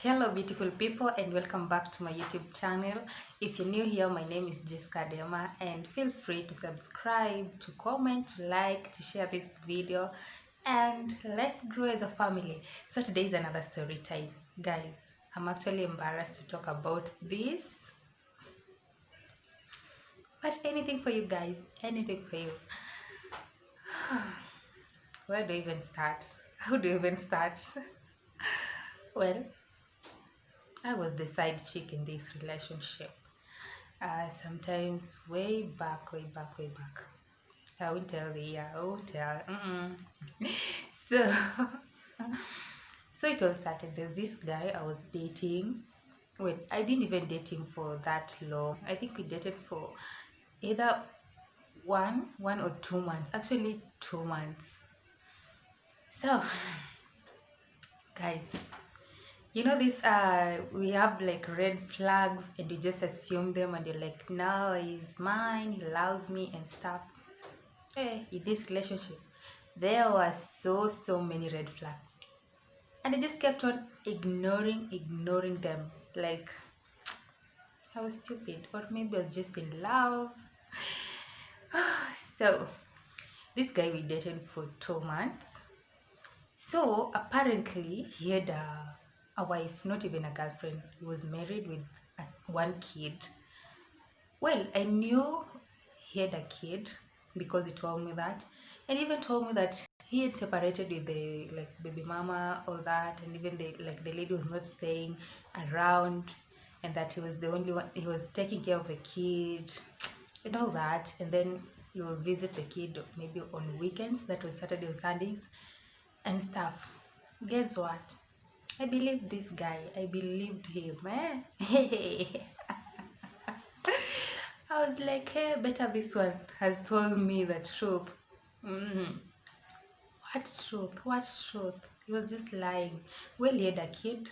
Hello beautiful people, and welcome back to my YouTube channel. If you're new here, my name is Jessica Dema, and feel free to subscribe, to comment, to like, to share this video, and let's grow as a family. So today is another story time. Guys, I'm actually embarrassed to talk about this, but anything for you guys, anything for you. Where do I even start? How do I even start? Well, I was the side chick in this relationship. Sometimes way back. I won't tell the year. I won't tell. So, so it all started. There's this guy I was dating. Wait, I didn't even date him for that long. I think we dated for either one or 2 months. Actually, 2 months. So, guys, you know this we have like red flags and you just assume them and you're like, no, he's mine, he loves me and stuff. Hey, in this relationship there were so many red flags and I just kept on ignoring them, like I was stupid, or maybe I was just in love. So this guy we dated for 2 months. So apparently he had a wife, not even a girlfriend. He was married with one kid. Well, I knew he had a kid because he told me that, and even told me that he had separated with the like baby mama, all that, and even the lady was not staying around, and that he was the only one. He was taking care of the kid and all that, and then he will visit the kid maybe on weekends. That was Saturday or Sundays and stuff. Guess what? I believed this guy. I believed him. Eh? I was like, hey, better this one has told me the truth. Mm. What truth? What truth? He was just lying. Well, he had a kid,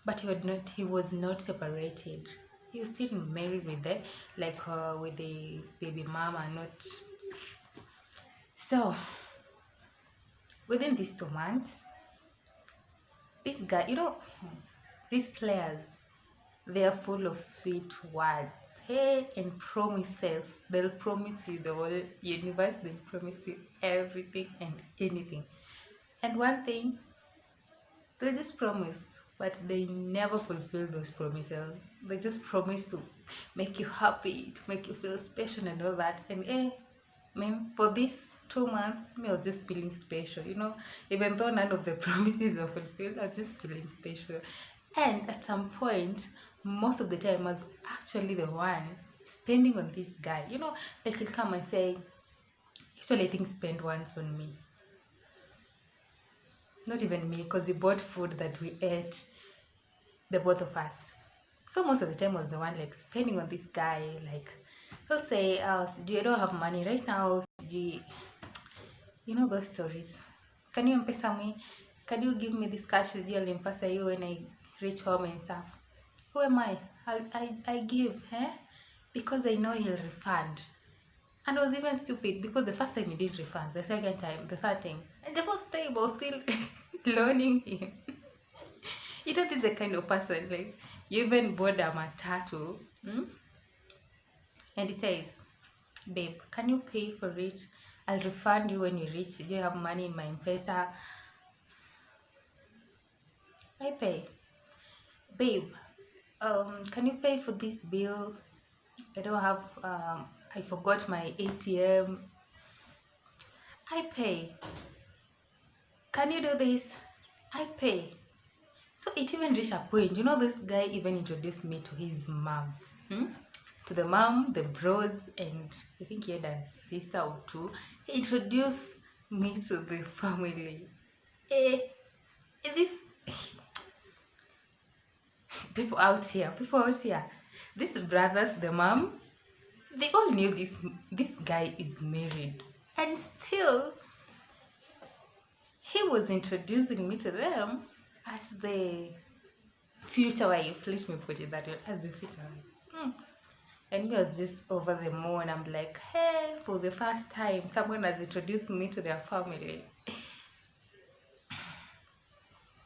but he was not separated. He was still married with with the baby mama, not. So within these 2 months, this guy, these players, they are full of sweet words, hey, and promises. They'll promise you the whole universe. They'll promise you everything and anything. And one thing, they just promise, but they never fulfill those promises. They just promise to make you happy, to make you feel special and all that. And for these 2 months, me, I was just feeling special, even though none of the promises are fulfilled, I was just feeling special. And at some point, most of the time, I was actually the one spending on this guy. Like he'll come and say, actually, I think spend once on me. Not even me, because he bought food that we ate, the both of us. So most of the time I was the one like spending on this guy. Like he'll say, "Oh, do you don't have money right now? You know those stories. Can you pay me? Can you give me this cash deal in you when I reach home and stuff?" Who am I? I give, because I know he'll refund. And I was even stupid because the first time he did refund, the second time, the third time, and the fourth time I was still loaning him. This is the kind of person, like, you even board a matatu, and he says, babe, can you pay for it? I'll refund you when you reach. Do you have money in my M-Pesa? I pay. Babe, can you pay for this bill? I don't have, I forgot my ATM. I pay. Can you do this? I pay. So it even reached a point, this guy even introduced me to his mom. To the mom, the bros, and I think he had a sister or two. He introduced me to the family. Eh, this people out here, these brothers, the mom, they all knew this guy is married, and still he was introducing me to them as the future wife. Let me put it that way, as the future wife. And me was just over the moon. I'm like, hey, for the first time, someone has introduced me to their family.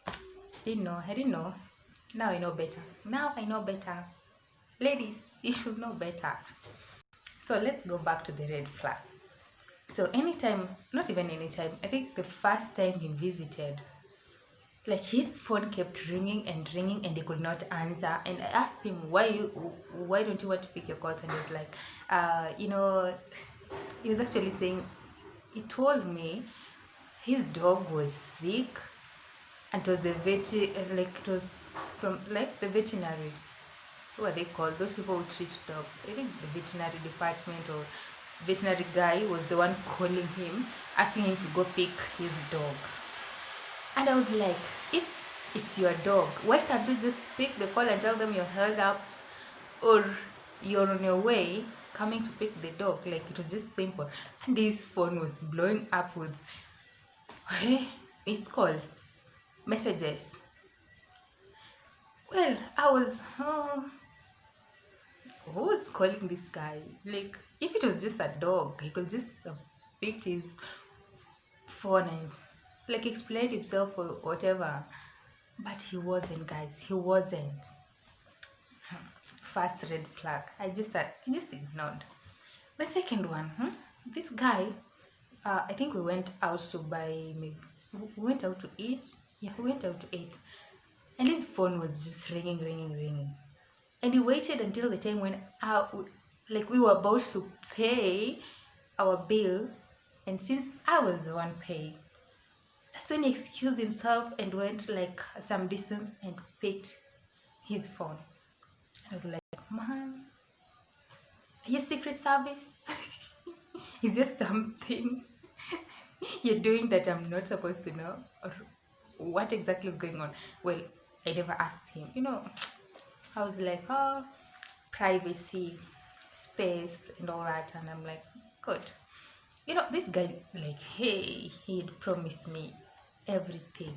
I didn't know. Now I know better. Now I know better. Ladies, you should know better. So let's go back to the red flag. So anytime, not even anytime, I think the first time he visited, like his phone kept ringing and he could not answer. And I asked him, why don't you want to pick your calls? And he was like, he was actually saying, he told me his dog was sick and it was the like it was from like the veterinary. Who are they called? Those people who treat dogs. I think the veterinary department or veterinary guy was the one calling him, asking him to go pick his dog. And I was like, if it's your dog, why can't you just pick the call and tell them you're held up or you're on your way coming to pick the dog? Like it was just simple. And his phone was blowing up with missed calls, messages. Well, I was, who's calling this guy? Like, if it was just a dog, he could just pick his phone and like explain himself or whatever. But he wasn't, guys. He wasn't. First red flag. I just ignored. The second one, this guy. I think we went out to buy. Maybe we went out to eat. Yeah, we went out to eat, and his phone was just ringing. And he waited until the time when like we were about to pay our bill, and since I was the one paying, that's when he excused himself and went like some distance and picked his phone. I was like, man, are you Secret Service? Is there something you're doing that I'm not supposed to know? Or what exactly is going on? Well, I never asked him. I was like, oh, privacy, space, and all that. And I'm like, good. This guy, like, hey, he'd promised me everything.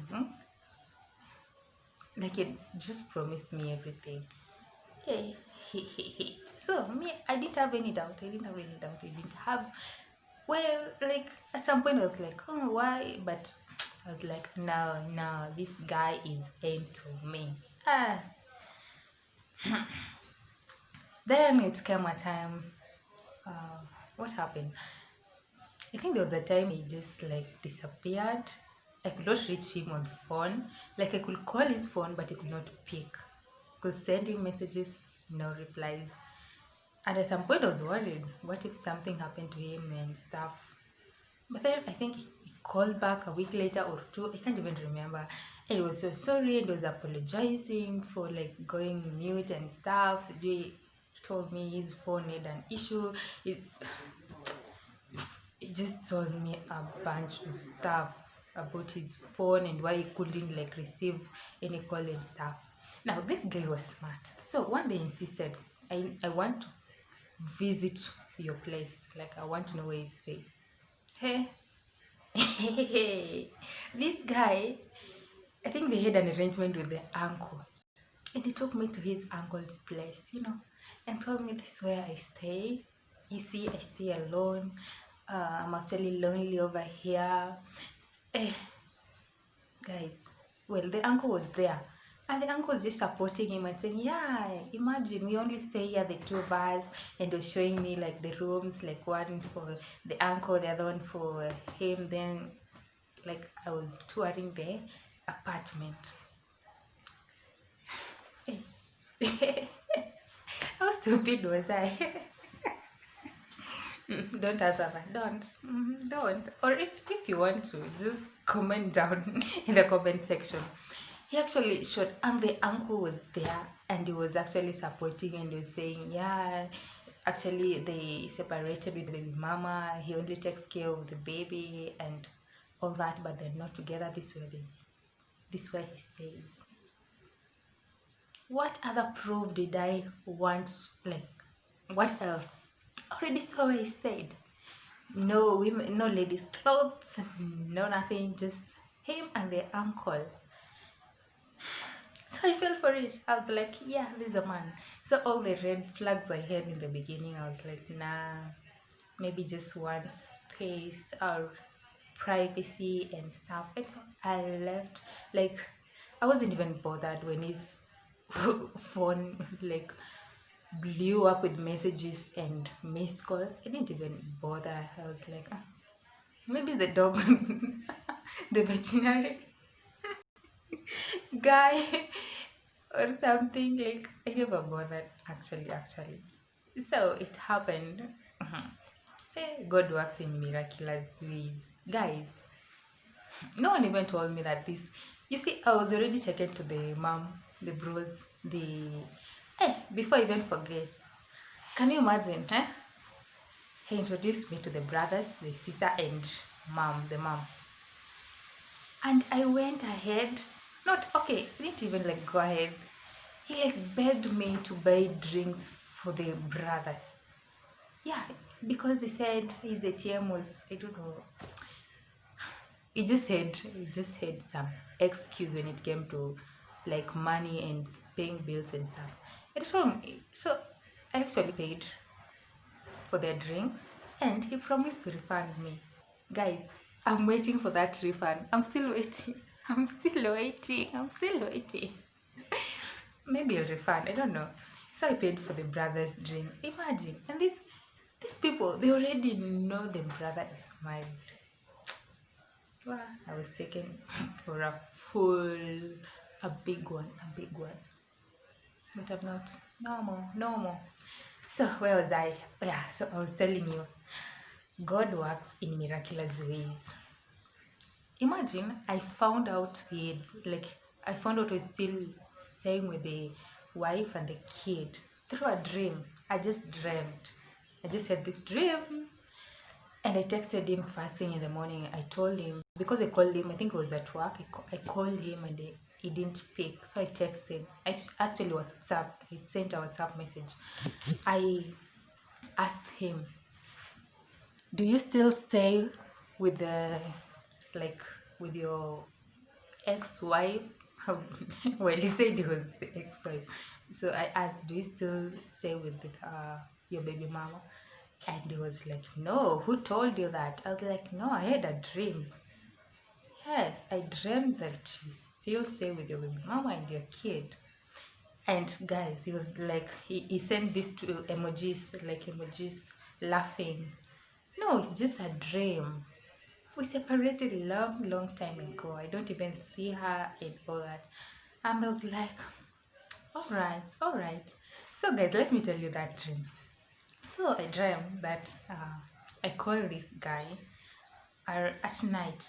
Like, he just promised me everything. Hey, hey. So, me, I didn't have any doubt. I didn't have any doubt. I didn't have, well, like, at some point I was like, oh, why? But I was like, no, this guy is into me. Ah. Then it came a time, uh, what happened? I think there was a time he just like disappeared. I could not reach him on phone. Like I could call his phone, but he could not pick. Could send him messages, no replies. And at some point, I was worried. What if something happened to him and stuff? But then I think he called back a week later or two. I can't even remember. And he was so sorry and was apologizing for like going mute and stuff. He told me his phone had an issue. He just told me a bunch of stuff about his phone and why he couldn't like receive any call and stuff. Now this guy was smart. So one day he insisted, I want to visit your place. Like I want to know where you stay. Hey, this guy, I think they had an arrangement with the uncle. And he took me to his uncle's place, and told me this is where I stay. You see, I stay alone. I'm actually lonely over here. Eh, guys, well, the uncle was there. And the uncle was just supporting him and saying, yeah, imagine we only stay here, the two of us. And he was showing me like the rooms, like one for the uncle, the other one for him. Then, like, I was touring the apartment. How stupid was I? Don't answer that. Don't. Or if you want to, just comment down in the comment section. He actually showed, and the uncle was there, and he was actually supporting, and he was saying, yeah, actually they separated with the baby mama. He only takes care of the baby and all that, but they're not together. This way he stays. What other proof did I want? Like, what else? Already saw what I said. No women, no ladies' clothes, no nothing, just him and the uncle. So I fell for it. I was like, yeah, this is a man. So all the red flags I had in the beginning, I was like, nah, maybe just one space or privacy and stuff. And so I left. Like, I wasn't even bothered when he's phone like blew up with messages and missed calls. I didn't even bother. I was like, "Ah, maybe the dog, the veterinary guy or something." Like I never bothered actually. So it happened. Mhm. God works in miraculous ways. Guys, no one even told me that this. You see, I was already taken to the mom, the bros, the. Before I even forget, can you imagine? He introduced me to the brothers, the sister, and mom, the mom. And I went ahead. Not okay, I didn't even like go ahead. He like begged me to buy drinks for the brothers. Yeah, because he said his ATM was, I don't know, he just had some excuse when it came to like money and paying bills and stuff. And so I actually paid for their drinks and he promised to refund me. Guys, I'm waiting for that refund. I'm still waiting. I'm still waiting. Maybe a refund, I don't know. So I paid for the brother's drinks. Imagine. And these people, they already know the brother is married. Wow, I was taken for a full, a big one. But I'm not. No more, no more. So where was I? Yeah, so I was telling you, God works in miraculous ways. Imagine I found out I found out he's still staying with the wife and the kid through a dream. I just dreamt. I just had this dream and I texted him first thing in the morning. I told him because I called him. I think it was at work. I called him and he didn't pick. So I texted. Actually WhatsApp. He sent a WhatsApp message. I asked him, "Do you still stay with the like with your ex-wife?" Well, he said he was the ex-wife. So I asked, "Do you still stay with your baby mama?" And he was like, "No, who told you that?" I was like, "No, I had a dream. Yes, I dreamt that you still stay with your baby mama and your kid." And guys, he was like, he sent these two emojis, like emojis laughing. No, it's just a dream. We separated a long time ago. I don't even see her and all that. And I was like, all right. So guys, let me tell you that dream. So I dreamt that I call this guy at night.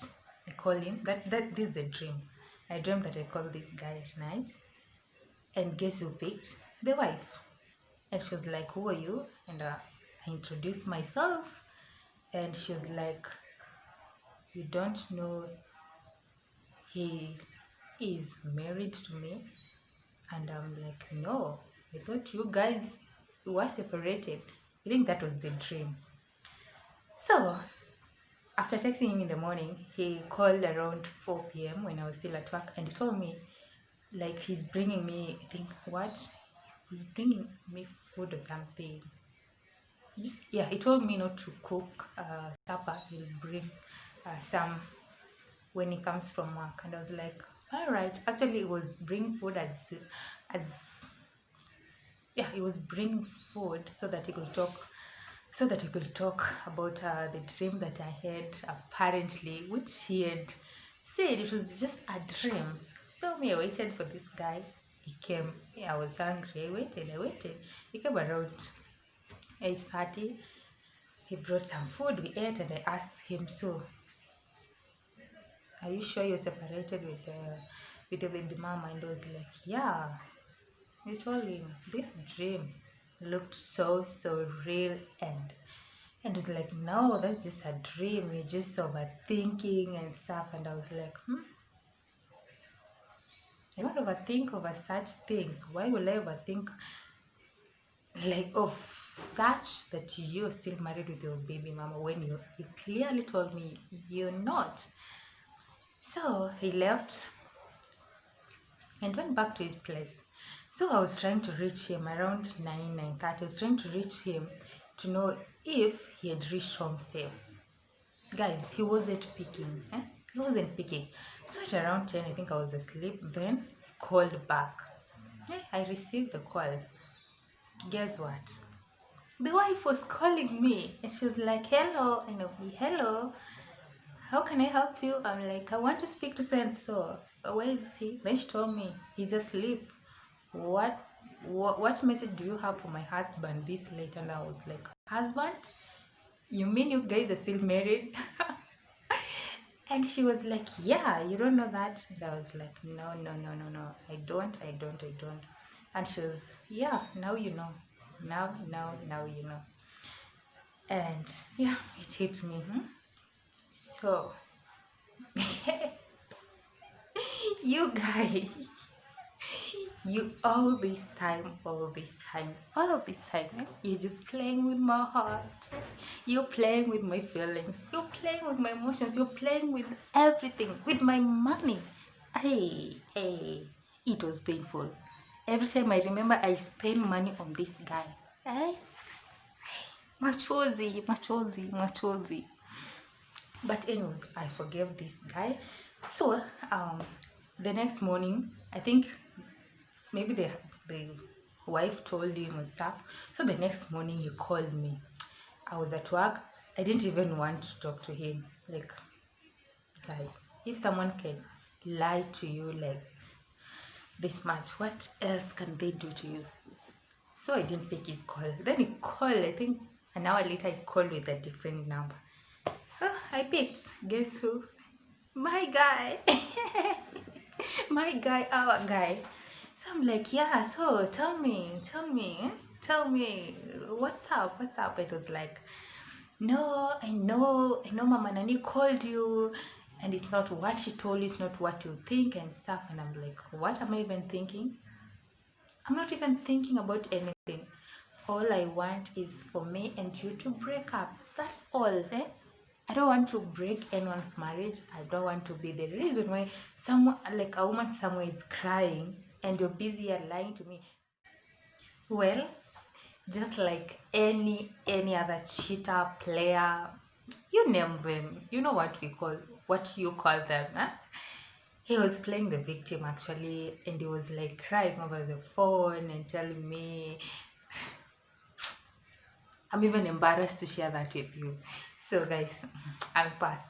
I call him. That this is the dream. I dreamt that I call this guy at night, and guess who picked? The wife. And she was like, "Who are you?" And I introduced myself, and she was like, "You don't know he is married to me?" And I'm like, "No, I thought you guys were separated." I think that was the dream. So after texting him in the morning, he called around 4 p.m. when I was still at work, and he told me like he's bringing me, I think, what? He's bringing me food or something. Yeah, he told me not to cook supper. He'll bring some when he comes from work, and I was like, all right. Actually, it was bring food as yeah, he was bringing food so that he could talk about the dream that I had apparently, which he had said it was just a dream. So me, I waited for this guy. He came. Yeah, I was hungry. I waited. He came around 8:30. He brought some food. We ate, and I asked him, "So, are you sure you're separated with the baby mama?" And he was like, "Yeah." I told him this dream looked so real, and it was like, "No, that's just a dream. You're just overthinking and stuff." And I was like, I don't overthink over such things. Why will I overthink like of such that you're still married with your baby mama when you clearly told me you're not? So he left and went back to his place. So I was trying to reach him around 9:30. I was trying to reach him to know if he had reached home safe. Guys, he wasn't picking. He wasn't picking. So at around 10, I think I was asleep. Then called back. I received the call. Guess what? The wife was calling me and she was like, hello, and I'll be, hello, how can I help you? I'm like, I want to speak to so and so. Where is he? Then she told me he's asleep. What, what message do you have for my husband this late? And I was like, husband? You mean you guys are still married? And she was like, yeah, you don't know that? And I was like, no, no, no, no, no. I don't. And she was, yeah, now you know. Now you know. And yeah, it hit me. So, you guys, you all of this time, you're just playing with my heart. You're playing with my feelings. You're playing with my emotions. You're playing with everything, with my money. Hey, it was painful. Every time I remember I spend money on this guy. Hey, machozi. But anyways, I forgave this guy. So, the next morning, I think maybe the wife told him and stuff. So the next morning he called me. I was at work. I didn't even want to talk to him. Like if someone can lie to you like this much, what else can they do to you? So I didn't pick his call. Then he called, I think an hour later he called with a different number. Oh, I picked. Guess who? My guy. My guy, our guy. So I'm like, yeah, so tell me, what's up? It was like, no, I know Mama Nani called you, and it's not what she told you, it's not what you think and stuff. And I'm like, what am I even thinking? I'm not even thinking about anything. All I want is for me and you to break up. That's all, eh? I don't want to break anyone's marriage. I don't want to be the reason why someone, like a woman somewhere, is crying and you're busy here lying to me. Well, just like any other cheater, player, you name them. You know what you call them, huh? He was playing the victim actually, and he was like crying over the phone and telling me, I'm even embarrassed to share that with you. So guys, I'll pass.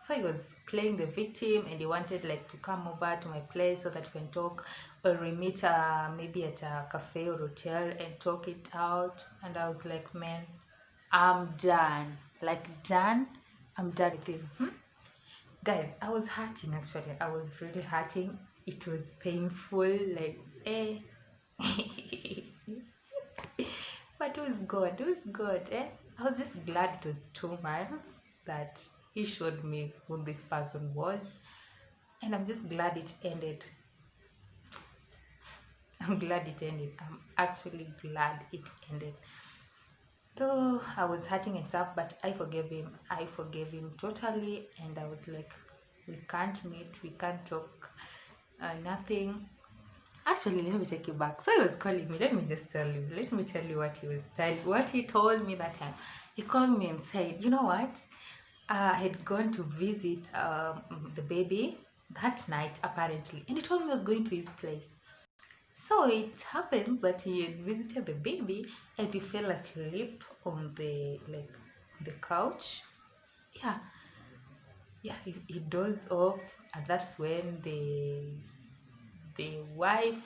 So he was playing the victim and he wanted like to come over to my place so that we can talk, or we meet maybe at a cafe or hotel and talk it out. And I was like, man, I'm done. Like done. I'm done with him. Guys, I was hurting actually. I was really hurting. It was painful, like but it was good, eh? I was just glad it was 2 months that he showed me who this person was, and I'm just glad it ended. I'm glad it ended. I'm actually glad it ended. Though I was hurting and stuff, but I forgave him. I forgave him totally, and I was like, we can't meet, we can't talk, nothing. Actually, let me take you back. So he was calling me. Let me just tell you. Let me tell you what he was telling. What he told me that time. He called me and said, "You know what? I had gone to visit the baby that night apparently, and he told me I was going to his place. So it happened that he had visited the baby and he fell asleep on the couch. Yeah, yeah. He dozed off, and that's when the wife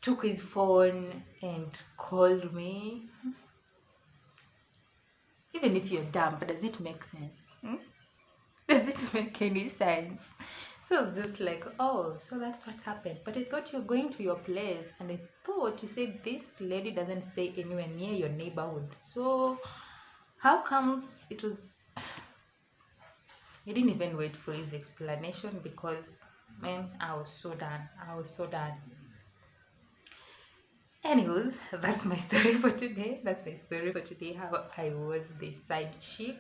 took his phone and called me. Even if you're dumb, but does it make sense? Does it make any sense? So it's just like, oh, so that's what happened. But I thought you're going to your place, and I thought you said this lady doesn't stay anywhere near your neighborhood. So how comes it was? He didn't even wait for his explanation because, man, I was so done. I was so done. Anyways, that's my story for today. That's my story for today. How I was the side chick.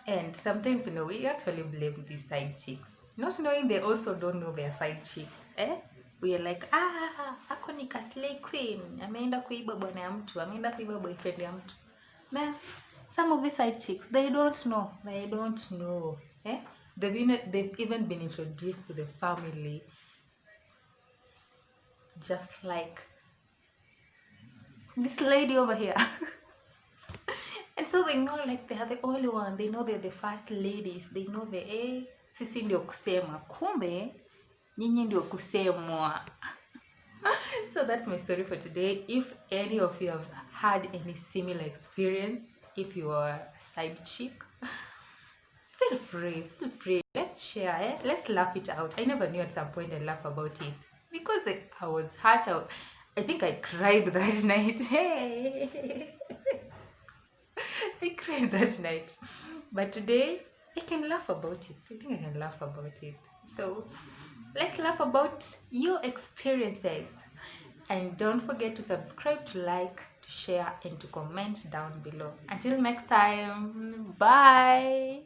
And sometimes, we actually blame these side chicks. Not knowing they also don't know their side chicks. Eh? We are like, ako ni ka slay queen. Ameenda kuiba bwana ya mtu. Ameenda kuiba boyfriend ya mtu. Man, some of these side chicks, they don't know. They don't know. Eh? They've even been introduced to the family just like this lady over here. And so they know like they are the only one. They know they're the first ladies. They know the sisi ndio kusema. Kumbe nyinyi ndio kusemwa. So that's my story for today. If any of you have had any similar experience, if you are a side chick, feel free. Let's share it. Let's laugh it out. I never knew at some point I'd laugh about it because I was hurt. I think I cried that night. Hey, I cried that night. But today I can laugh about it. I think I can laugh about it. So let's laugh about your experiences. And don't forget to subscribe, to like, to share, and to comment down below. Until next time, bye.